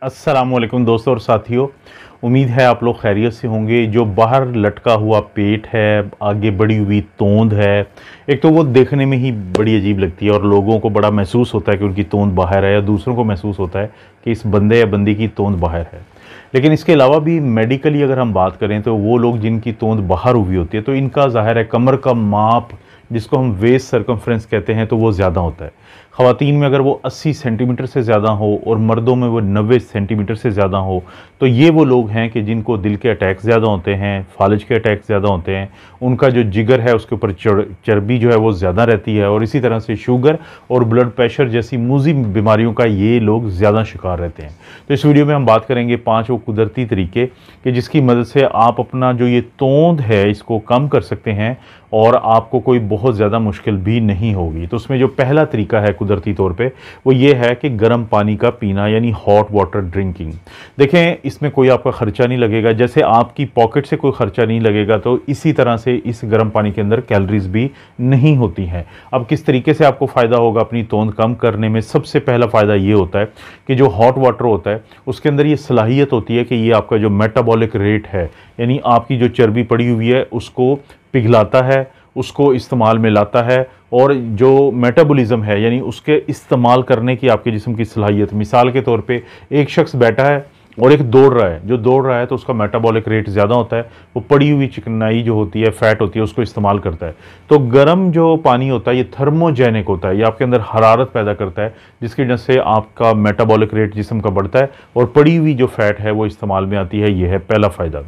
अस्सलामुअलैकुम दोस्तों और साथियों, उम्मीद है आप लोग खैरियत से होंगे। जो बाहर लटका हुआ पेट है, आगे बढ़ी हुई तोंद है, एक तो वो देखने में ही बड़ी अजीब लगती है और लोगों को बड़ा महसूस होता है कि उनकी तोंद बाहर है, या दूसरों को महसूस होता है कि इस बंदे या बंदी की तोंद बाहर है। लेकिन इसके अलावा भी मेडिकली अगर हम बात करें तो वो लोग जिनकी तोंद बाहर हुई होती है, तो इनका ज़ाहिर है कमर का माप, जिसको हम वेस्ट सर्कमफ्रेंस कहते हैं, तो वो ज़्यादा होता है। ख़वातीन में अगर वो 80 सेंटीमीटर से ज़्यादा हो और मर्दों में वो 90 सेंटीमीटर से ज़्यादा हो, तो ये वो लोग हैं कि जिनको दिल के अटैक ज़्यादा होते हैं, फालिज के अटैक ज़्यादा होते हैं, उनका जो जिगर है उसके ऊपर चर्बी जो है वो ज़्यादा रहती है, और इसी तरह से शुगर और ब्लड प्रेशर जैसी मूज़ी बीमारियों का ये लोग ज़्यादा शिकार रहते हैं। तो इस वीडियो में हम बात करेंगे 5 वो कुदरती तरीके कि जिसकी मदद से आप अपना जो ये तोंद है इसको कम कर सकते हैं और आपको कोई बहुत ज़्यादा मुश्किल भी नहीं होगी। तो उसमें जो पहला तरीका है कुदरती तौर पे, वो ये है कि गर्म पानी का पीना, यानी हॉट वाटर ड्रिंकिंग। देखें, इसमें कोई आपका ख़र्चा नहीं लगेगा, जैसे आपकी पॉकेट से कोई ख़र्चा नहीं लगेगा, तो इसी तरह से इस गर्म पानी के अंदर कैलोरीज भी नहीं होती हैं। अब किस तरीके से आपको फ़ायदा होगा अपनी तोंद कम करने में? सबसे पहला फ़ायदा ये होता है कि जो हॉट वाटर होता है उसके अंदर ये सलाहियत होती है कि ये आपका जो मेटाबॉलिक रेट है, यानी आपकी जो चर्बी पड़ी हुई है उसको पिघलाता है, उसको इस्तेमाल में लाता है, और जो मेटाबॉलिज्म है यानी उसके इस्तेमाल करने की आपके जिस्म की सलाहियत। मिसाल के तौर पे एक शख्स बैठा है और एक दौड़ रहा है, जो दौड़ रहा है तो उसका मेटाबॉलिक रेट ज़्यादा होता है, वो पड़ी हुई चिकनाई जो होती है, फैट होती है, उसको इस्तेमाल करता है। तो गर्म जो पानी होता है ये थर्मोजेनिक होता है, ये आपके अंदर हरारत पैदा करता है, जिसकी वजह से आपका मेटाबॉलिक रेट जिस्म का बढ़ता है और पड़ी हुई जो फैट है वो इस्तेमाल में आती है। ये है पहला फ़ायदा।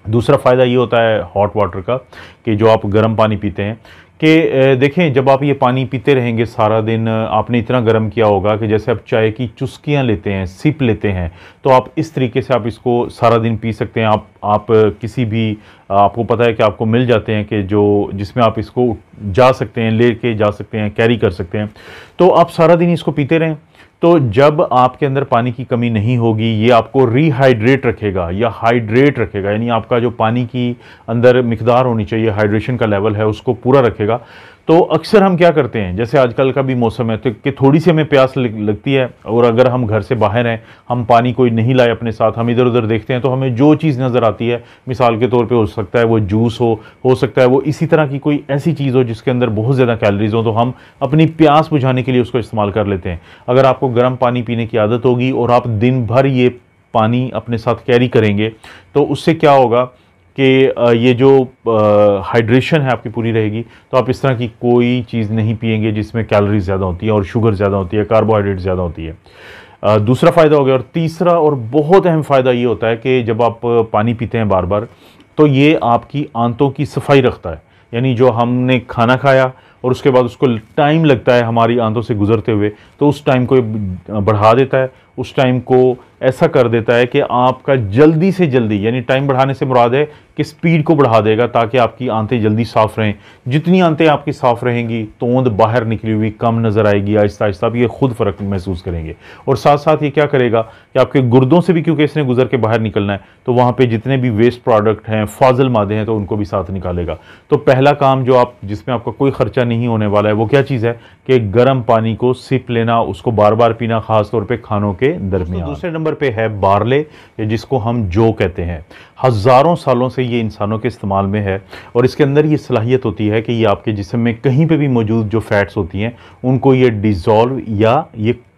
दूसरा फ़ायदा ये होता है हॉट वाटर का कि जो आप गर्म पानी पीते हैं कि देखें, जब आप ये पानी पीते रहेंगे सारा दिन, आपने इतना गर्म किया होगा कि जैसे आप चाय की चुस्कियाँ लेते हैं, सिप लेते हैं, तो आप इस तरीके से आप इसको सारा दिन पी सकते हैं। आप किसी भी, आपको पता है कि आपको मिल जाते हैं कि जो जिसमें आप इसको जा सकते हैं, ले के जा सकते हैं, कैरी कर सकते हैं, तो आप सारा दिन इसको पीते रहें। तो जब आपके अंदर पानी की कमी नहीं होगी, ये आपको रिहाइड्रेट रखेगा या हाइड्रेट रखेगा, यानी आपका जो पानी की अंदर मिकदार होनी चाहिए, हाइड्रेशन का लेवल है, उसको पूरा रखेगा। तो अक्सर हम क्या करते हैं, जैसे आजकल का भी मौसम है, तो कि थोड़ी सी हमें प्यास लगती है, और अगर हम घर से बाहर हैं, हम पानी कोई नहीं लाए अपने साथ, हम इधर उधर देखते हैं, तो हमें जो चीज़ नज़र आती है, मिसाल के तौर पे हो सकता है वो जूस हो सकता है वो इसी तरह की कोई ऐसी चीज़ हो जिसके अंदर बहुत ज़्यादा कैलोरीज हो, तो हम अपनी प्यास बुझाने के लिए उसको इस्तेमाल कर लेते हैं। अगर आपको गर्म पानी पीने की आदत होगी और आप दिन भर ये पानी अपने साथ कैरी करेंगे, तो उससे क्या होगा कि ये जो हाइड्रेशन है आपकी पूरी रहेगी। तो आप इस तरह की कोई चीज़ नहीं पिएंगे जिसमें कैलोरीज ज़्यादा होती है और शुगर ज़्यादा होती है, कार्बोहाइड्रेट ज़्यादा होती है। दूसरा फ़ायदा हो गया। और तीसरा और बहुत अहम फ़ायदा ये होता है कि जब आप पानी पीते हैं बार बार, तो ये आपकी आंतों की सफाई रखता है, यानी जो हमने खाना खाया और उसके बाद उसको टाइम लगता है हमारी आंतों से गुजरते हुए, तो उस टाइम को बढ़ा देता है, उस टाइम को ऐसा कर देता है कि आपका जल्दी से जल्दी, यानी टाइम बढ़ाने से मुराद है कि स्पीड को बढ़ा देगा, ताकि आपकी आंतें जल्दी साफ़ रहें। जितनी आंतें आपकी साफ़ रहेंगी, तोंद बाहर निकली हुई कम नज़र आएगी, आहिस्ता आहिस्ता आप ये खुद फ़र्क महसूस करेंगे। और साथ साथ ये क्या करेगा कि आपके गुर्दों से भी, क्योंकि इसने गुजर के बाहर निकलना है, तो वहाँ पर जितने भी वेस्ट प्रोडक्ट हैं, फाजिल मादे हैं, तो उनको भी साथ निकालेगा। तो पहला काम जो आप, जिसमें आपका कोई ख़र्चा नहीं होने वाला है, वो क्या चीज़ है कि गर्म पानी को सिप लेना, उसको बार बार पीना, ख़ास तौर पर खानों के दरमियान। दूसरे नंबर पे है बारले, जिसको हम जौ कहते हैं। हज़ारों सालों से ये इंसानों के इस्तेमाल में है, और इसके अंदर ये सलाहियत होती है कि ये आपके जिस्म में कहीं पे भी मौजूद जो फैट्स होती हैं उनको ये डिज़ोल्व या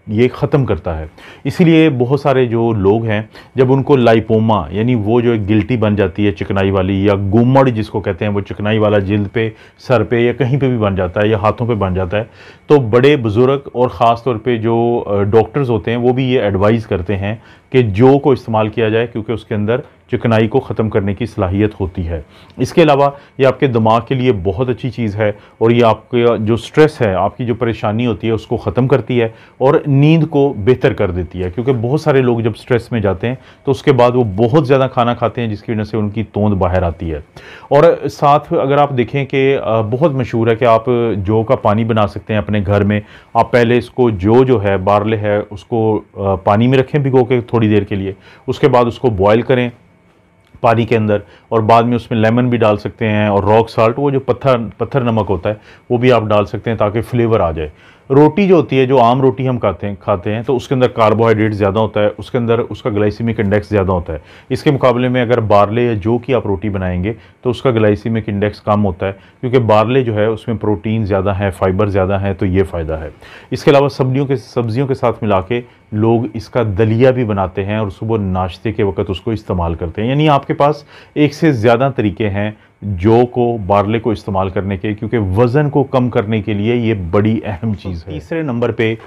ये ख़त्म करता है। इसीलिए बहुत सारे जो लोग हैं, जब उनको लाइपोमा, यानी वो जो एक गिल्टी बन जाती है चिकनाई वाली, या गुमड़ जिसको कहते हैं, वो चिकनाई वाला जिल्द पे, सर पे या कहीं पे भी बन जाता है, या हाथों पे बन जाता है, तो बड़े बुज़ुर्ग और ख़ास तौर पे जो डॉक्टर्स होते हैं वो भी ये एडवाइज़ करते हैं कि जौ को इस्तेमाल किया जाए, क्योंकि उसके अंदर चिकनाई को ख़त्म करने की सलाहियत होती है। इसके अलावा ये आपके दिमाग के लिए बहुत अच्छी चीज़ है, और ये आपके जो स्ट्रेस है, आपकी जो परेशानी होती है, उसको ख़त्म करती है और नींद को बेहतर कर देती है। क्योंकि बहुत सारे लोग जब स्ट्रेस में जाते हैं तो उसके बाद वो बहुत ज़्यादा खाना खाते हैं, जिसकी वजह से उनकी तोंद बाहर आती है। और साथ अगर आप देखें कि बहुत मशहूर है कि आप जौ का पानी बना सकते हैं अपने घर में। आप पहले इसको जो है बारले है, उसको पानी में रखें भिगो के थोड़ी देर के लिए, उसके बाद उसको बॉयल करें पानी के अंदर, और बाद में उसमें लेमन भी डाल सकते हैं, और रॉक साल्ट, वो जो पत्थर नमक होता है, वो भी आप डाल सकते हैं ताकि फ्लेवर आ जाए। रोटी जो होती है, जो आम रोटी हम खाते हैं तो उसके अंदर कार्बोहाइड्रेट ज़्यादा होता है, उसके अंदर उसका ग्लाइसीमिक इंडेक्स ज़्यादा होता है। इसके मुकाबले में अगर बारले या जौ की आप रोटी बनाएंगे तो उसका ग्लाइसीमिक इंडेक्स कम होता है, क्योंकि बारले जो है उसमें प्रोटीन ज़्यादा है, फाइबर ज़्यादा है, तो ये फ़ायदा है। इसके अलावा सब्जियों के साथ मिला के लोग इसका दलिया भी बनाते हैं और सुबह नाश्ते के वक्त उसको इस्तेमाल करते हैं। यानी आपके पास एक से ज़्यादा तरीके हैं जौ को, बारले को इस्तेमाल करने के, क्योंकि वज़न को कम करने के लिए ये बड़ी अहम चीज़ है। तीसरे नंबर पे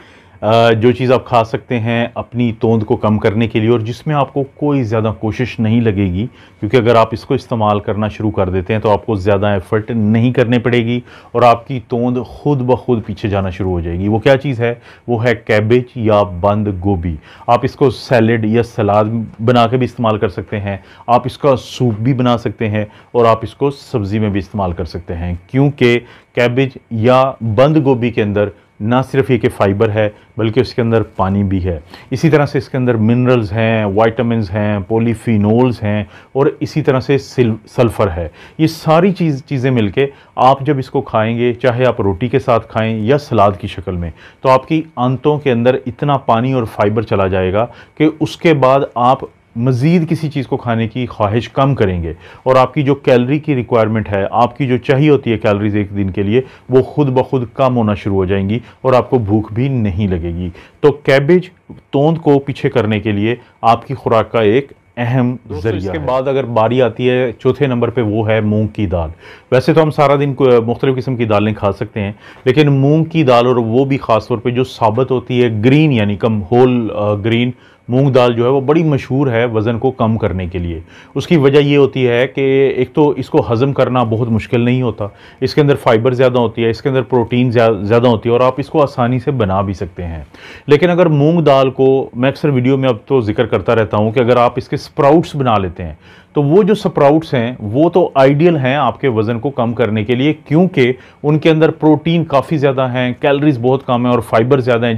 जो चीज़ आप खा सकते हैं अपनी तोंद को कम करने के लिए और जिसमें आपको कोई ज़्यादा कोशिश नहीं लगेगी, क्योंकि अगर आप इसको इस्तेमाल करना शुरू कर देते हैं तो आपको ज़्यादा एफर्ट नहीं करने पड़ेगी और आपकी तोंद खुद ब खुद पीछे जाना शुरू हो जाएगी। वो क्या चीज़ है? वो है कैबेज या बंद गोभी। आप इसको सैलेड या सलाद बना के भी इस्तेमाल कर सकते हैं, आप इसका सूप भी बना सकते हैं और आप इसको सब्ज़ी में भी इस्तेमाल कर सकते हैं, क्योंकि कैबेज या बंद गोभी के अंदर ना सिर्फ ये कि फ़ाइबर है बल्कि उसके अंदर पानी भी है। इसी तरह से इसके अंदर मिनरल्स हैं, वाइटामिन्स हैं, पॉलीफिनोल्स हैं और इसी तरह से सल्फ़र है। ये सारी चीज़ें मिलके आप जब इसको खाएंगे, चाहे आप रोटी के साथ खाएं या सलाद की शक्ल में, तो आपकी आंतों के अंदर इतना पानी और फाइबर चला जाएगा कि उसके बाद आप मज़ीद किसी चीज़ को खाने की ख्वाहिश कम करेंगे और आपकी जो कैलोरी की रिक्वायरमेंट है, आपकी जो चाहिए होती है कैलोरीज एक दिन के लिए, वो खुद ब खुद कम होना शुरू हो जाएंगी और आपको भूख भी नहीं लगेगी। तो कैबेज तोंद को पीछे करने के लिए आपकी खुराक का एक अहम जरिया। इसके बाद अगर बारी आती है चौथे नंबर पे, वो है मूंग की दाल। वैसे तो हम सारा दिन मुख्तलिफ़ किस्म की दालें खा सकते हैं, लेकिन मूंग की दाल, और वो भी ख़ास तौर पे जो साबित होती है ग्रीन यानी कम होल ग्रीन मूंग दाल जो है, वो बड़ी मशहूर है वज़न को कम करने के लिए। उसकी वजह ये होती है कि एक तो इसको हज़म करना बहुत मुश्किल नहीं होता, इसके अंदर फ़ाइबर ज़्यादा होती है, इसके अंदर प्रोटीन ज़्यादा होती है और आप इसको आसानी से बना भी सकते हैं। लेकिन अगर मूंग दाल को, मैं अक्सर वीडियो में अब तो जिक्र करता रहता हूँ कि अगर आप इसके स्प्राउट्स बना लेते हैं तो वो जो स्प्राउट्स हैं वो तो आइडियल हैं आपके वज़न को कम करने के लिए, क्योंकि उनके अंदर प्रोटीन काफ़ी ज़्यादा हैं, कैलोरीज बहुत कम है और फाइबर ज़्यादा है,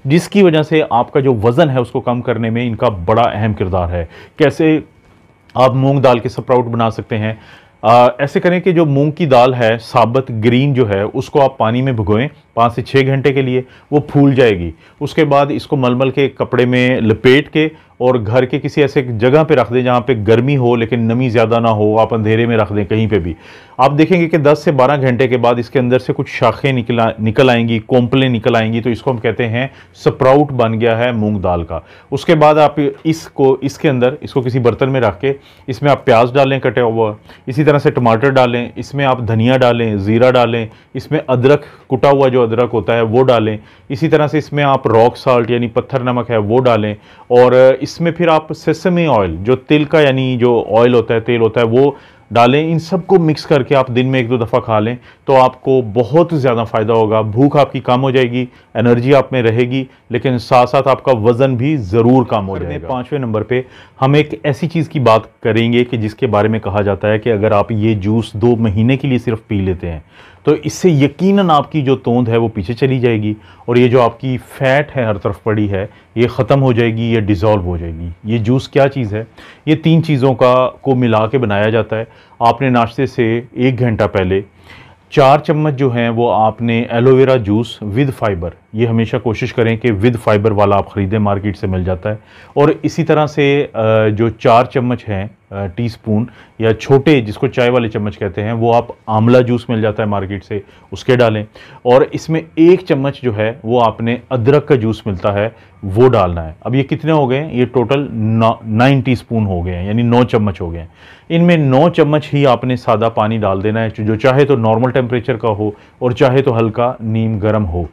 जिसकी वजह से आपका जो वज़न है उसको कम करने में इनका बड़ा अहम किरदार है। कैसे आप मूंग दाल के स्प्राउट बना सकते हैं? ऐसे करें कि जो मूंग की दाल है साबुत ग्रीन जो है, उसको आप पानी में भिगोएं 5 से 6 घंटे के लिए, वो फूल जाएगी। उसके बाद इसको मलमल के कपड़े में लपेट के और घर के किसी ऐसे जगह पे रख दें जहाँ पे गर्मी हो लेकिन नमी ज़्यादा ना हो, आप अंधेरे में रख दें कहीं पे भी। आप देखेंगे कि 10 से 12 घंटे के बाद इसके अंदर से कुछ शाखें निकल आएंगी, कोंपलें निकल आएंगी, तो इसको हम कहते हैं स्प्राउट बन गया है मूंग दाल का। उसके बाद आप इसके अंदर इसको किसी बर्तन में रख के इसमें आप प्याज डालें कटे हुआ, इसी तरह से टमाटर डालें, इसमें आप धनिया डालें, ज़ीरा डालें, इसमें अदरक, कुटा हुआ जो अदरक होता है वो डालें, इसी तरह से इसमें आप रॉक साल्ट यानी पत्थर नमक है वो डालें और इसमें फिर आप सेसमी ऑयल, जो तिल का यानी जो ऑयल होता है, तेल होता है, वो डालें। इन सबको मिक्स करके आप दिन में 1-2 दफ़ा खा लें तो आपको बहुत ज़्यादा फ़ायदा होगा। भूख आपकी कम हो जाएगी, एनर्जी आप में रहेगी, लेकिन साथ साथ आपका वज़न भी ज़रूर कम हो जाएगा। 5वें नंबर पे हम एक ऐसी चीज़ की बात करेंगे कि जिसके बारे में कहा जाता है कि अगर आप ये जूस 2 महीने के लिए सिर्फ पी लेते हैं तो इससे यकीनन आपकी जो तोंद है वो पीछे चली जाएगी और ये जो आपकी फ़ैट है हर तरफ पड़ी है ये ख़त्म हो जाएगी, ये डिज़ोल्व हो जाएगी। ये जूस क्या चीज़ है? ये 3 चीज़ों को मिला के बनाया जाता है। आपने नाश्ते से 1 घंटा पहले 4 चम्मच जो हैं वो आपने एलोवेरा जूस विद फाइबर, ये हमेशा कोशिश करें कि विद फाइबर वाला आप ख़रीदें, मार्केट से मिल जाता है। और इसी तरह से जो 4 चम्मच हैं टीस्पून या छोटे जिसको चाय वाले चम्मच कहते हैं, वो आप आंवला जूस मिल जाता है मार्केट से, उसके डालें। और इसमें 1 चम्मच जो है वो आपने अदरक का जूस मिलता है वो डालना है। अब ये कितने हो गए? ये टोटल 9 टीस्पून हो गए हैं, यानी 9 चम्मच हो गए हैं। इनमें 9 चम्मच ही आपने सादा पानी डाल देना है, जो चाहे तो नॉर्मल टेम्परेचर का हो और चाहे तो हल्का नीम गर्म हो।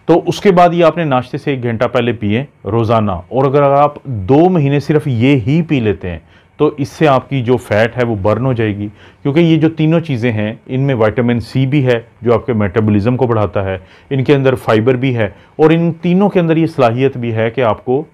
तो उसके बाद ये आपने नाश्ते से 1 घंटा पहले पिए रोज़ाना। और अगर आप 2 महीने सिर्फ ये ही पी लेते हैं तो इससे आपकी जो फ़ैट है वो बर्न हो जाएगी, क्योंकि ये जो तीनों चीज़ें हैं इनमें विटामिन सी भी है जो आपके मेटाबॉलिज्म को बढ़ाता है, इनके अंदर फाइबर भी है और इन तीनों के अंदर ये सलाहियत भी है कि आपको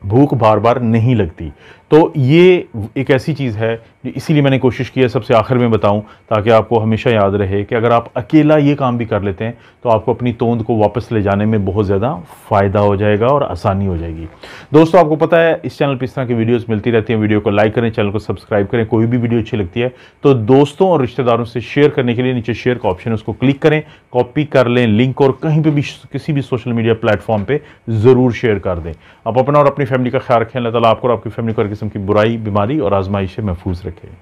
भूख बार बार नहीं लगती। तो ये एक ऐसी चीज़ है, इसीलिए मैंने कोशिश की है सबसे आखिर में बताऊं, ताकि आपको हमेशा याद रहे कि अगर आप अकेला ये काम भी कर लेते हैं तो आपको अपनी तोंद को वापस ले जाने में बहुत ज़्यादा फ़ायदा हो जाएगा और आसानी हो जाएगी। दोस्तों, आपको पता है इस चैनल पर इस तरह की वीडियोस मिलती रहती हैं। वीडियो को लाइक करें, चैनल को सब्सक्राइब करें। कोई भी वीडियो अच्छी लगती है तो दोस्तों और रिश्तेदारों से शेयर करने के लिए नीचे शेयर का ऑप्शन है, उसको क्लिक करें, कॉपी कर लें लिंक, और कहीं पर भी किसी भी सोशल मीडिया प्लेटफॉर्म पर ज़रूर शेयर कर दें। आप अपना और अपनी फैमिली का ख्याल रखें। अल्लाह ताला आपको और आपकी फैमिली को हर किस्म की बुराई, बीमारी और आजमाइश से महफूज रखें।